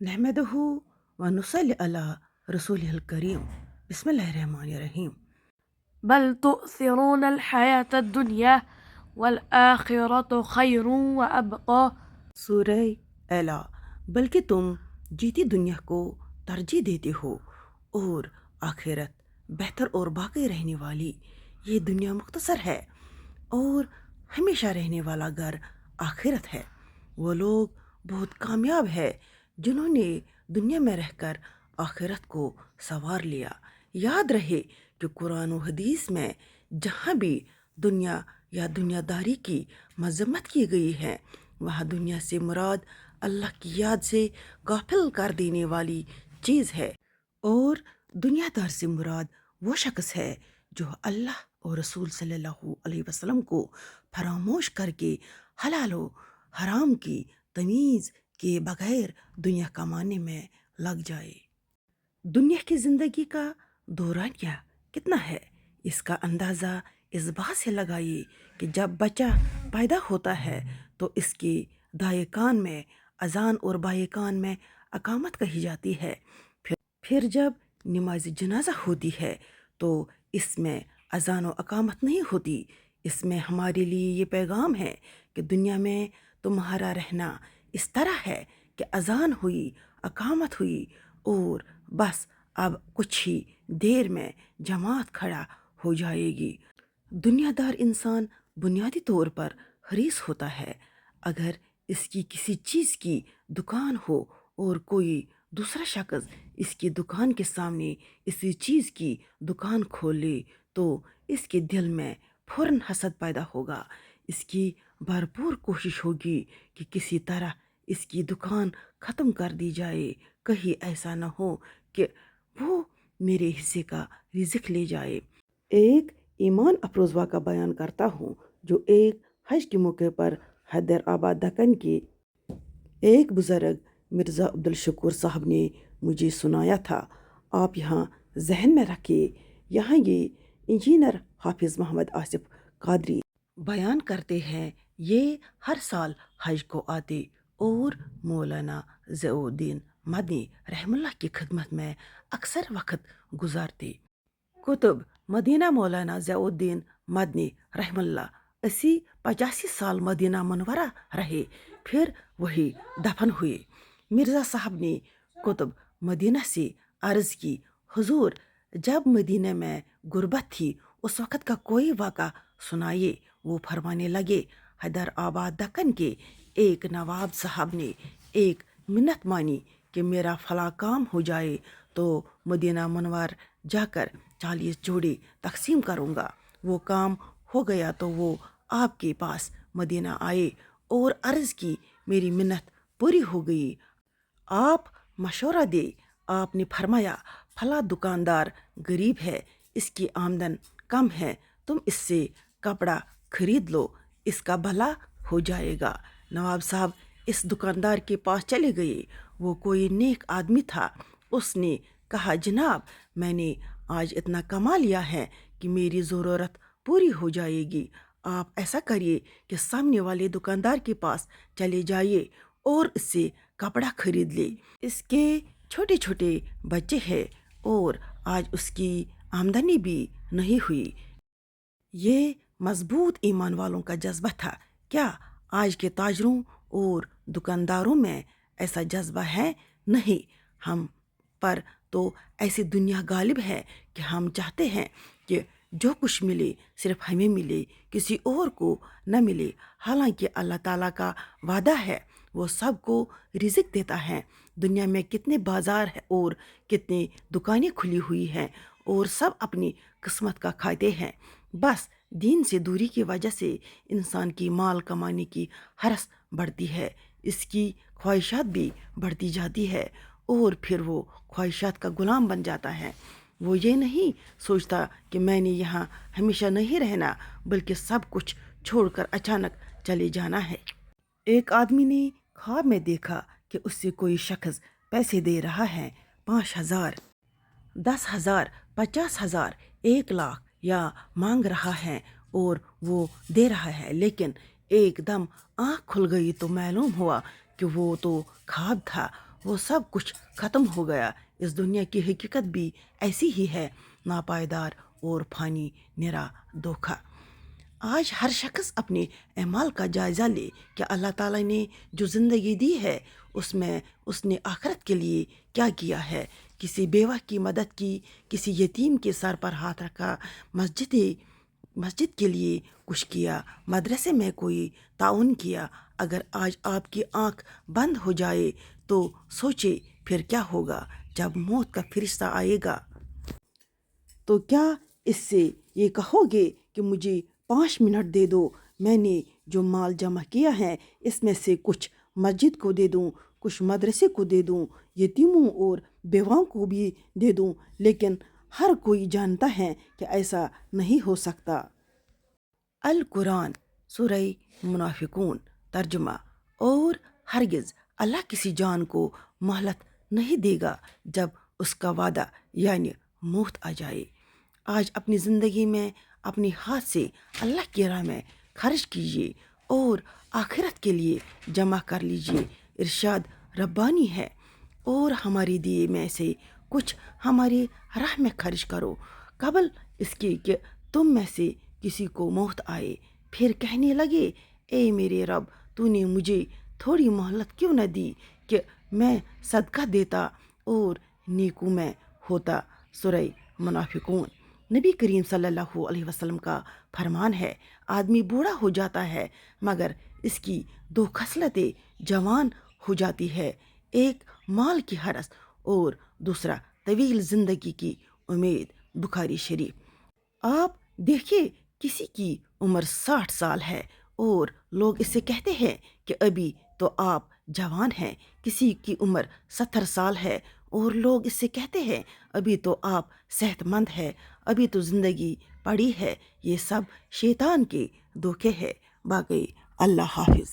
नहमदहु व नुसल्ली अला रसूलिहिल करीम बिस्मिल्लाहिर्रहमानिर्रहीम। بل تؤثرون الحياة الدنيا والآخرة خير وأبقى सूरह एला। बल्कि तुम जीती दुनिया को तरजीह देते हो और आखिरत बेहतर और बाकी रहने वाली। ये दुनिया मुख्तसर है और हमेशा रहने वाला घर आखिरत है। वो लोग बहुत कामयाब है जिन्होंने दुनिया में रहकर आखिरत को संवार लिया। याद रहे कि कुरान और हदीस में जहाँ भी दुनिया या दुनियादारी की मजम्मत की गई है वहाँ दुनिया से मुराद अल्लाह की याद से गाफिल कर देने वाली चीज़ है, और दुनियादार से मुराद वो शख्स है जो अल्लाह और रसूल सल्लल्लाहु अलैहि वसल्लम को फरामोश करके हलाल व हराम की तमीज़ के बगैर दुनिया कमाने में लग जाए। दुनिया की ज़िंदगी का दौरानिया कितना है, इसका अंदाज़ा इस बात से लगाइए कि जब बच्चा पैदा होता है तो इसके दाएं कान में अजान और बाएं कान में अकामत कही जाती है। फिर जब नमाज जनाजा होती है तो इसमें अजान और अकामत नहीं होती। इसमें हमारे लिए ये पैगाम है कि दुनिया में तुम्हारा रहना इस तरह है कि अजान हुई, अकामत हुई और बस अब कुछ ही देर में जमात खड़ा हो जाएगी। दुनियादार इंसान बुनियादी तौर पर हरीस होता है। अगर इसकी किसी चीज़ की दुकान हो और कोई दूसरा शख्स इसकी दुकान के सामने इसी चीज़ की दुकान खोल ले तो इसके दिल में फ़ौरन हसद पैदा होगा। इसकी भरपूर कोशिश होगी कि किसी तरह इसकी दुकान ख़त्म कर दी जाए, कहीं ऐसा न हो कि वो मेरे हिस्से का रिज़्क ले जाए। एक ईमान अफरोज़ वाक़ा बयान करता हूँ जो एक हज के मौके पर हैदराबाद दक्कन के एक बुज़ुर्ग मिर्ज़ा अब्दुल शकूर साहब ने मुझे सुनाया था। आप यहाँ जहन में रखिए। यहाँ ये इंजीनियर हाफिज़ मोहम्मद आसिफ कादरी बयान करते हैं, ये हर साल हज को आते और मौलाना ज़ियाउद्दीन मदनी रहमतुल्लाह की खिदमत में अक्सर वक्त गुजारते। कुतुब मदीना मौलाना ज़ियाउद्दीन मदनी रहमतुल्लाह 85 साल मदीना मुनव्वरा रहे, फिर वही दफन हुए। मिर्ज़ा साहब ने कुतुब मदीना से अर्ज़ की, हुजूर जब मदीना में गुर्बत थी उस वक़्त का कोई वाक़ा सुनाइए। वो फरमाने लगे, हैदराबाद दक्कन के एक नवाब साहब ने एक मिन्नत मानी कि मेरा फला काम हो जाए तो मदीना मुनव्वर जाकर 40 जोड़े तकसीम करूँगा। वो काम हो गया तो वो आपके पास मदीना आए और अर्ज़ की, मेरी मिन्नत पूरी हो गई, आप मशवरा दे। आपने फरमाया, फला दुकानदार गरीब है, इसकी आमदन कम है, तुम इससे कपड़ा खरीद लो, इसका भला हो जाएगा। नवाब साहब इस दुकानदार के पास चले गए। वो कोई नेक आदमी था। उसने कहा, जनाब मैंने आज इतना कमा लिया है कि मेरी ज़रूरत पूरी हो जाएगी। आप ऐसा करिए कि सामने वाले दुकानदार के पास चले जाइए और इससे कपड़ा खरीद ले। इसके छोटे छोटे बच्चे हैं और आज उसकी आमदनी भी नहीं हुई। ये मजबूत ईमान वालों का जज्बा था। क्या आज के ताजरों और दुकानदारों में ऐसा जज्बा है? नहीं। हम पर तो ऐसी दुनिया गालिब है कि हम चाहते हैं कि जो कुछ मिले सिर्फ हमें मिले, किसी और को न मिले। हालांकि अल्लाह ताला का वादा है, वो सबको रिज़्क देता है। दुनिया में कितने बाज़ार हैं और कितनी दुकानें खुली हुई हैं और सब अपनी किस्मत का खाते हैं। बस दीन से दूरी की वजह से इंसान की माल कमाने की हरस बढ़ती है, इसकी ख्वाहिशात भी बढ़ती जाती है और फिर वो ख्वाहिशात का गुलाम बन जाता है। वो ये नहीं सोचता कि मैंने यहाँ हमेशा नहीं रहना, बल्कि सब कुछ छोड़कर अचानक चले जाना है। एक आदमी ने ख्वाब में देखा कि उससे कोई शख्स पैसे दे रहा है, 5,000, 10,000, 50,000, 1,00,000 या मांग रहा है और वो दे रहा है। लेकिन एकदम आँख खुल गई तो मालूम हुआ कि वो तो ख्वाब था। وہ سب کچھ ختم ہو گیا۔ اس دنیا کی حقیقت بھی ایسی ہی ہے، ناپائیدار اور فانی، نرا دھوکہ۔ آج ہر شخص اپنے اعمال کا جائزہ لے کہ اللہ تعالیٰ نے جو زندگی دی ہے اس میں اس نے آخرت کے لیے کیا کیا ہے۔ کسی بیوہ کی مدد کی، کسی یتیم کے سر پر ہاتھ رکھا، مسجد کے لیے کچھ کیا، مدرسے میں کوئی تعاون کیا۔ اگر آج آپ کی آنکھ بند ہو جائے تو سوچے پھر کیا ہوگا جب موت کا فرشتہ آئے گا۔ تو کیا اس سے یہ کہو گے کہ مجھے 5 منٹ دے دو، میں نے جو مال جمع کیا ہے اس میں سے کچھ مسجد کو دے دوں، کچھ مدرسے کو دے دوں، یتیموں اور بیواؤں کو بھی دے دوں؟ لیکن ہر کوئی جانتا ہے کہ ایسا نہیں ہو سکتا۔ القرآن سورہ منافقون ترجمہ: اور ہرگز اللہ کسی جان کو مہلت نہیں دے گا جب اس کا وعدہ یعنی موت آ جائے۔ آج اپنی زندگی میں اپنے ہاتھ سے اللہ کی راہ میں خرچ کیجیے اور آخرت کے لیے جمع کر لیجیے۔ ارشاد ربانی ہے، اور ہماری دیے میں سے کچھ ہماری راہ میں خرچ کرو، قبل اس کے کہ تم میں سے کسی کو موت آئے، پھر کہنے لگے اے میرے رب، تو نے مجھے تھوڑی مہلت کیوں نہ دی کہ میں صدقہ دیتا اور نیکو میں ہوتا۔ سورہ منافقون۔ نبی کریم صلی اللہ علیہ وسلم کا فرمان ہے، آدمی بوڑھا ہو جاتا ہے مگر اس کی 2 خصلتیں جوان ہو جاتی ہے، ایک مال کی حرص اور دوسرا طویل زندگی کی امید۔ بخاری شریف۔ آپ دیکھیے کسی کی عمر 60 سال ہے اور لوگ اس سے کہتے ہیں کہ ابھی تو آپ جوان ہیں، کسی کی عمر 70 سال ہے اور لوگ اس سے کہتے ہیں ابھی تو آپ صحت مند ہے، ابھی تو زندگی پڑی ہے۔ یہ سب شیطان کے دھوکے ہیں۔ باقی اللہ حافظ۔